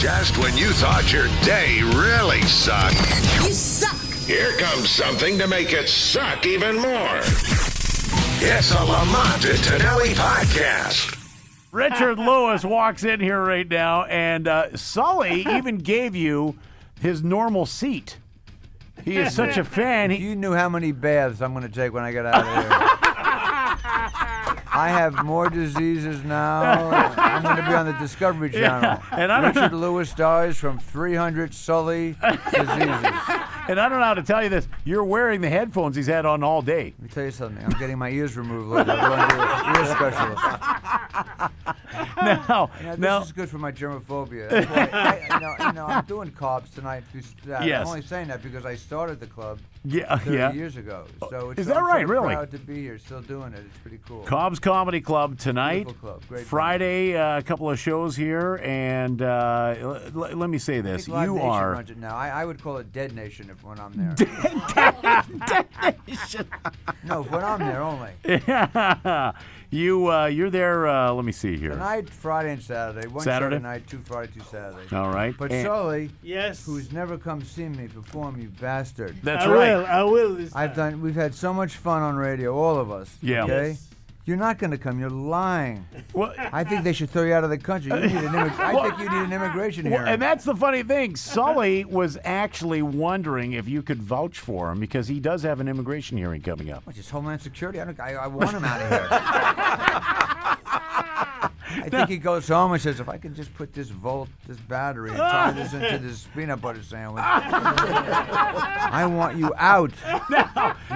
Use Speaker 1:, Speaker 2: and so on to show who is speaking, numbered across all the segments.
Speaker 1: Just when you thought your day really sucked.
Speaker 2: You suck!
Speaker 1: Here comes something to make it suck even more. It's a Lamont and Tonelli podcast.
Speaker 3: Richard Lewis walks in here right now, and Sully even gave you his normal seat. He is such a fan.
Speaker 4: You knew how many baths I'm going to take when I get out of here. I have more diseases now. I'm going to be on the Discovery Channel.
Speaker 3: And
Speaker 4: Richard Lewis dies from 300 Sully diseases.
Speaker 3: And I don't know how to tell you this. You're wearing the headphones he's had on all day.
Speaker 4: Let me tell you something. I'm getting my ears removed later. I'm going to an ear specialist. This is good for my germophobia. That's why I'm doing carbs tonight.
Speaker 3: Yes.
Speaker 4: I'm only saying that because I started the club 30 years ago. So
Speaker 3: Is that right? Really?
Speaker 4: I'm proud to be here, still doing it. It's pretty cool.
Speaker 3: Cobb's Comedy Club tonight.
Speaker 4: Beautiful club. Great
Speaker 3: Friday, a couple of shows here, and let me say this:
Speaker 4: Live
Speaker 3: you
Speaker 4: Nation
Speaker 3: are.
Speaker 4: runs it now. I would call it Dead Nation when I'm there.
Speaker 3: Dead Nation.
Speaker 4: No, when I'm there only.
Speaker 3: Yeah. You're there. Let me see here.
Speaker 4: Tonight, Friday and Saturday. One
Speaker 3: Saturday?
Speaker 4: show tonight, 2 Friday, 2 Saturday.
Speaker 3: All right.
Speaker 4: But
Speaker 3: And-
Speaker 4: Sully,
Speaker 5: Yes.
Speaker 4: who's never come see me perform, you bastard.
Speaker 3: That's
Speaker 5: I
Speaker 3: right.
Speaker 5: will. I will this time.
Speaker 4: We've had so much fun on radio, all of us.
Speaker 3: Yeah.
Speaker 4: Okay?
Speaker 5: Yes.
Speaker 4: You're not going to come. You're lying.
Speaker 3: Well,
Speaker 4: I think they should throw you out of the country. I think you need an immigration hearing.
Speaker 3: and that's the funny thing. Sully was actually wondering if you could vouch for him because he does have an immigration hearing coming up.
Speaker 4: What, just Homeland Security? I want him out of here. I think he goes home and says, if I can just put this battery and tie this into this peanut butter sandwich, I want you out.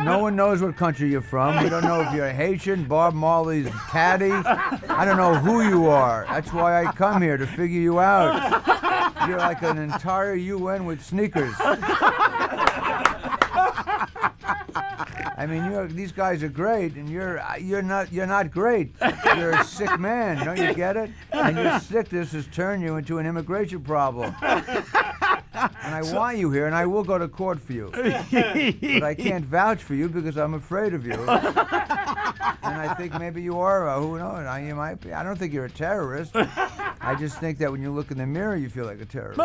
Speaker 4: No one knows what country you're from. We don't know if you're Haitian, Bob Marley's caddy. I don't know who you are. That's why I come here, to figure you out. You're like an entire UN with sneakers. I mean, these guys are great, and you're not great. You're a sick man. Don't you get it? And your sickness has turned you into an immigration problem. And I want you here, and I will go to court for you. But I can't vouch for you because I'm afraid of you. And I think maybe you are. Who knows? You might be. I don't think you're a terrorist. I just think that when you look in the mirror, you feel like a terrorist.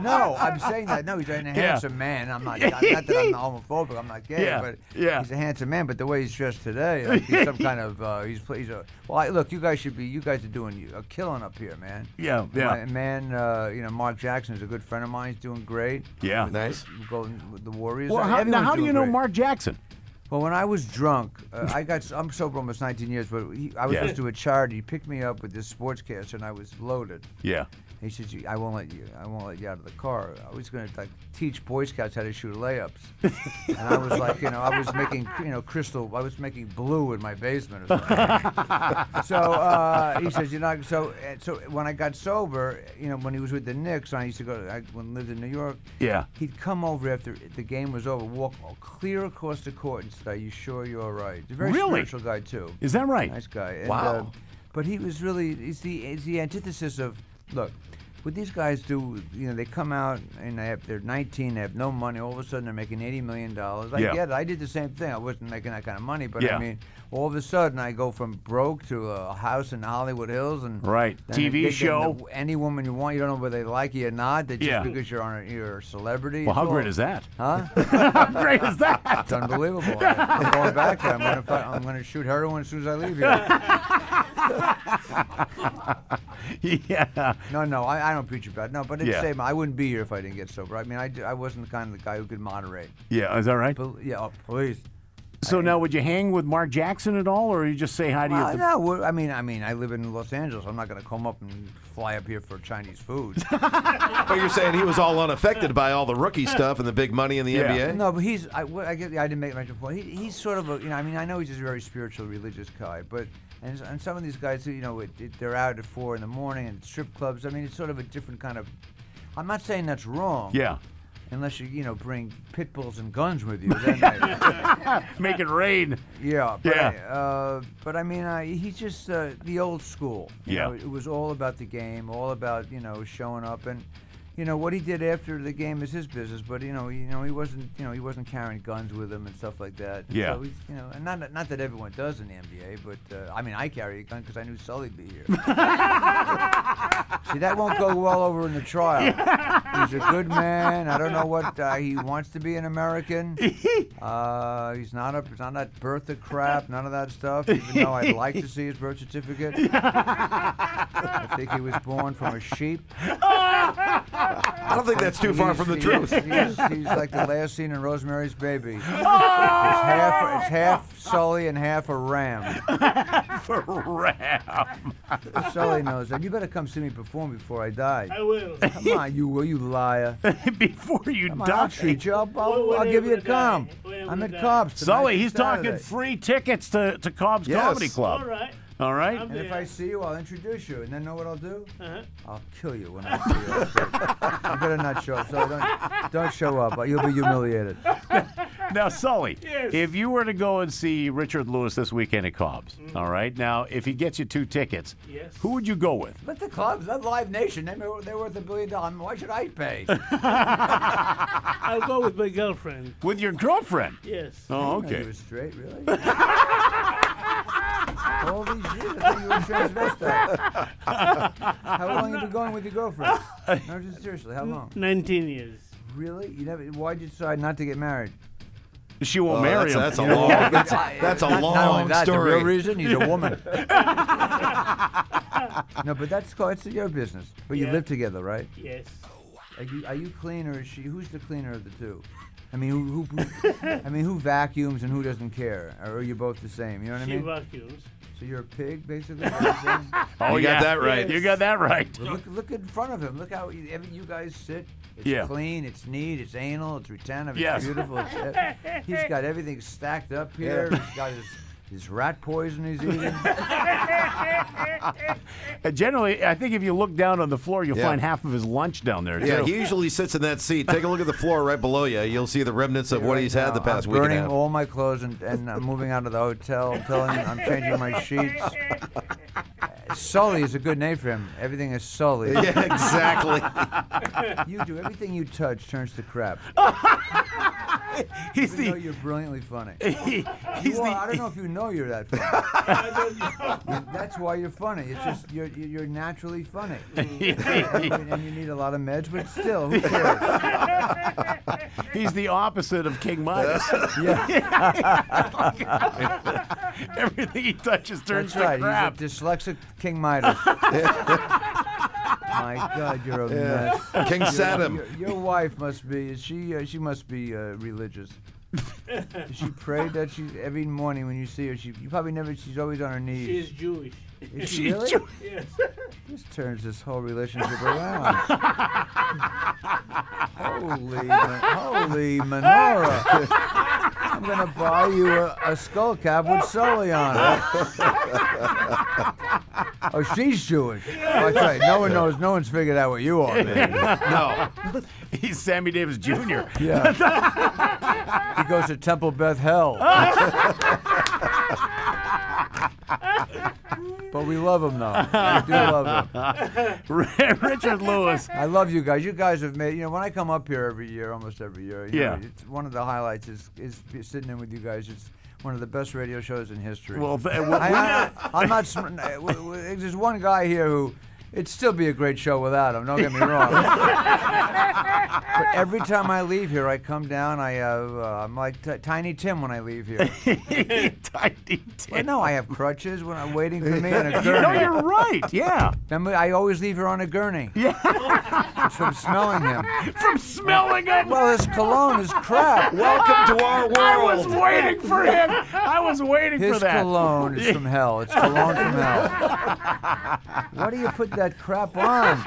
Speaker 4: No, I'm saying that. No, he's a handsome man. I'm not that I'm homophobic. I'm not gay, but he's a handsome man. But the way he's dressed today, like he's some kind of look, you guys are doing a killing up here, man.
Speaker 3: Yeah.
Speaker 4: Mark Jackson is a good friend of mine. He's doing great.
Speaker 3: Yeah.
Speaker 4: Nice. Going with the Warriors.
Speaker 3: Well, how do you know
Speaker 4: great.
Speaker 3: Mark Jackson?
Speaker 4: Well, when I was drunk, I'm sober almost 19 years, but I was supposed to do a charity. He picked me up with this sportscaster, and I was loaded.
Speaker 3: Yeah.
Speaker 4: He said, I won't let you out of the car. I was going to teach Boy Scouts how to shoot layups. And I was like, I was making, I was making blue in my basement or something. So he says, so when I got sober, when he was with the Knicks, I used to when I lived in New York.
Speaker 3: Yeah.
Speaker 4: He'd come over after the game was over, walk clear across the court and say, are you sure you're all right? He's a very spiritual guy, too.
Speaker 3: Is that right?
Speaker 4: Nice guy. And,
Speaker 3: wow.
Speaker 4: But he was he's the antithesis of, look, what these guys do, they come out and they're 19, they have no money. All of a sudden, they're making $80 million. I get it. I did the same thing. I wasn't making that kind of money, but I mean, all of a sudden, I go from broke to a house in Hollywood Hills, and
Speaker 3: TV show.
Speaker 4: Any woman you want, you don't know whether they like you or not. That just because you're a celebrity.
Speaker 3: Well, how great is that?
Speaker 4: Huh?
Speaker 3: How great is that?
Speaker 4: It's unbelievable. I'm going back there. I'm going to shoot heroin as soon as I leave here.
Speaker 3: Yeah.
Speaker 4: No, I don't preach about it. No, but it's the same. I wouldn't be here if I didn't get sober. I mean, I wasn't the kind of the guy who could moderate.
Speaker 3: Yeah, is that right?
Speaker 4: Please.
Speaker 3: So now, would you hang with Mark Jackson at all, or you just say hi to you?
Speaker 4: No, I mean, I live in Los Angeles. I'm not going to come up and fly up here for Chinese food.
Speaker 6: But you're saying he was all unaffected by all the rookie stuff and the big money in the NBA?
Speaker 4: No, but I didn't make my point. He's sort of I know he's just a very spiritual, religious guy, but and some of these guys, they're out at 4 a.m. and strip clubs. I mean, it's sort of a different kind of. I'm not saying that's wrong.
Speaker 3: Yeah.
Speaker 4: Unless you bring pit bulls and guns with you, then
Speaker 3: make it rain.
Speaker 4: Yeah, but I mean, he's just the old school. You know, it was all about the game, all about showing up, and what he did after the game is his business. But he wasn't carrying guns with him and stuff like that.
Speaker 3: Yeah.
Speaker 4: So he's, and not that everyone does in the NBA, but I mean, I carry a gun because I knew Sully'd be here. See, that won't go well over in the trial. He's a good man. I don't know what he wants to be an American. He's not that birther crap, none of that stuff. Even though I'd like to see his birth certificate. I think he was born from a sheep.
Speaker 6: I don't think that's too far from the truth.
Speaker 4: He's like the last scene in Rosemary's Baby. It's half Sully and half a ram.
Speaker 3: For ram.
Speaker 4: Sully knows that. You better come see me perform before I die.
Speaker 2: I will.
Speaker 4: Come on, you liar.
Speaker 3: Before you
Speaker 4: Come on,
Speaker 3: die.
Speaker 4: I'll treat you. I'll give you a comp. I'm at Cobb's tonight.
Speaker 3: Sully, he's talking
Speaker 4: Saturday.
Speaker 3: free tickets to Cobb's
Speaker 6: Yes.
Speaker 3: Comedy Club.
Speaker 2: All right.
Speaker 3: All right?
Speaker 2: I'm
Speaker 4: And if
Speaker 2: there.
Speaker 4: I see you, I'll introduce you. And then know what I'll do?
Speaker 2: Uh-huh.
Speaker 4: I'll kill you when I see you. You better not show up. So don't show up. You'll be humiliated.
Speaker 3: Now, Sully,
Speaker 2: Yes.
Speaker 3: if you were to go and see Richard Lewis this weekend at Cobb's, all right? Now, if he gets you 2 tickets,
Speaker 2: Yes.
Speaker 3: who would you go with?
Speaker 4: But the clubs, that Live Nation, they're worth $1 billion. Why should I pay?
Speaker 2: I'll go with my girlfriend.
Speaker 3: With your girlfriend?
Speaker 2: Yes.
Speaker 3: Oh,
Speaker 4: You
Speaker 3: okay.
Speaker 4: were straight, really? All these years, I thought you were a transvestite. How long have you been going with your girlfriend? No, just seriously, how long?
Speaker 2: 19 years.
Speaker 4: Really? Why'd you decide not to get married?
Speaker 3: She won't marry him.
Speaker 6: That's a
Speaker 4: You know,
Speaker 6: long. That's a
Speaker 4: not
Speaker 6: long
Speaker 4: only that,
Speaker 6: story.
Speaker 4: the real reason, he's a woman. No, but that's cool. It's your business. But you
Speaker 2: Yeah.
Speaker 4: live together, right?
Speaker 2: Yes.
Speaker 4: Are you clean or is she? Who's the cleaner of the two? I mean, who vacuums and who doesn't care? Or are you both the same? You know what I
Speaker 2: She
Speaker 4: mean?
Speaker 2: vacuums.
Speaker 4: So you're a pig, basically? Is that what you're saying?
Speaker 3: Oh,
Speaker 6: You got that right.
Speaker 3: You got that right.
Speaker 4: Well, look in front of him. Look how you guys sit. It's
Speaker 3: Yeah.
Speaker 4: clean, it's neat, it's anal, it's retentive,
Speaker 3: Yes.
Speaker 4: it's beautiful. He's got everything stacked up here.
Speaker 6: Yeah.
Speaker 4: He's got his rat poison he's eating.
Speaker 3: Generally, I think if you look down on the floor, you'll
Speaker 6: Yeah.
Speaker 3: find half of his lunch down there,
Speaker 6: Yeah,
Speaker 3: too.
Speaker 6: he usually sits in that seat. Take a look at the floor right below you. You'll see the remnants of what he's had the past
Speaker 4: I'm
Speaker 6: week and a
Speaker 4: burning
Speaker 6: half.
Speaker 4: all my clothes and I'm moving out of the hotel. I'm telling you, I'm changing my sheets. Sully is a good name for him. Everything is Sully.
Speaker 6: Yeah, exactly.
Speaker 4: You do everything you touch turns to crap.
Speaker 3: He's
Speaker 4: Even though
Speaker 3: the.
Speaker 4: you're brilliantly funny.
Speaker 3: He's
Speaker 4: I don't
Speaker 3: the.
Speaker 4: know if you know you're that funny. That's why you're funny. It's just you're naturally funny. And you need a lot of meds, but still, who cares?
Speaker 3: He's the opposite of King Midas.
Speaker 4: Yeah,
Speaker 3: Everything he touches turns
Speaker 4: that's right.
Speaker 3: to crap.
Speaker 4: He's a dyslexic King Midas. My God, you're a mess.
Speaker 6: King Saddam.
Speaker 4: Your wife must be. She must be religious. Does she pray that she every morning when you see her? You probably never. She's always on her knees.
Speaker 2: She's Jewish.
Speaker 4: Is she really?
Speaker 2: Yes.
Speaker 4: This turns this whole relationship around. Holy menorah! I'm gonna buy you a skull cap with Sully on it. Oh, she's Jewish. Oh, that's right. No one knows. No one's figured out what you are, man.
Speaker 3: No. He's Sammy Davis Jr.
Speaker 4: Yeah. He goes to Temple Beth Hell. But we love him, though. We do love him.
Speaker 3: Richard Lewis.
Speaker 4: I love you guys. You guys have made, when I come up here every year, almost every year, you
Speaker 3: Yeah.
Speaker 4: know, it's one of the highlights is sitting in with you guys. It's one of the best radio shows in history.
Speaker 3: Well,
Speaker 4: I'm not. There's one guy here who. It'd still be a great show without him. Don't get me wrong. But every time I leave here, I come down. I'm like Tiny Tim when I leave here.
Speaker 3: Tiny Tim.
Speaker 4: Well, no, I have crutches when I'm waiting for me and a
Speaker 3: You know,
Speaker 4: gurney.
Speaker 3: you're right. Yeah.
Speaker 4: Remember, I always leave here on a gurney.
Speaker 3: Yeah.
Speaker 4: It's from smelling him.
Speaker 3: From smelling it.
Speaker 4: Well, his cologne is crap.
Speaker 6: Welcome to our
Speaker 3: I was
Speaker 6: world.
Speaker 3: waiting for him. I was waiting for
Speaker 4: His
Speaker 3: that.
Speaker 4: cologne is from hell. It's cologne from hell. Why do you put that crap on?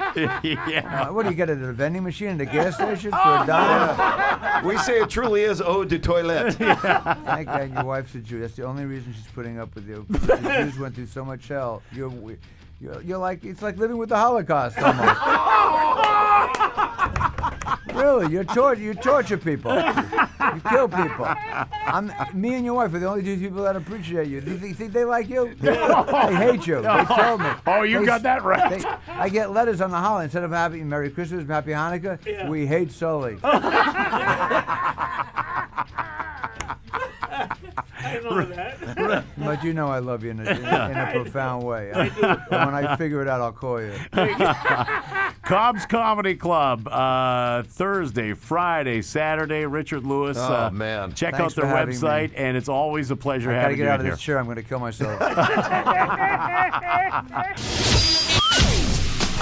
Speaker 3: Yeah.
Speaker 4: What do you get at a vending machine at a gas station for a dime?
Speaker 6: We say it truly is eau de toilette.
Speaker 4: Thank God your wife's a Jew. That's the only reason she's putting up with you. The Jews went through so much hell. You're like, it's like living with the Holocaust almost. Really, you torture people. You kill people. Me and your wife are the only two people that appreciate you. Do you think they like you? They hate you. They told me.
Speaker 3: Oh, you got that right.
Speaker 4: I get letters on the holiday instead of Happy Merry Christmas, Happy Hanukkah.
Speaker 2: Yeah.
Speaker 4: We hate Sully.
Speaker 2: I know that.
Speaker 4: But you know I love you in a profound way. And when I figure it out, I'll call you.
Speaker 3: Cobb's Comedy Club, Thursday, Friday, Saturday. Richard Lewis.
Speaker 6: Oh, man.
Speaker 3: Check
Speaker 4: Thanks
Speaker 3: out their
Speaker 4: for having
Speaker 3: website,
Speaker 4: me.
Speaker 3: and it's always a pleasure
Speaker 4: I gotta
Speaker 3: having
Speaker 4: get
Speaker 3: you
Speaker 4: out
Speaker 3: in
Speaker 4: of this
Speaker 3: here.
Speaker 4: chair. I'm gonna kill myself.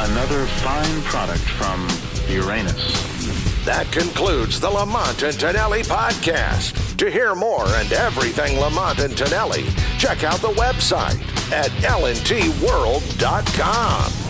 Speaker 5: Another fine product from Uranus.
Speaker 1: That concludes the Lamont and Tonelli podcast. To hear more and everything Lamont and Tonelli, check out the website at lntworld.com.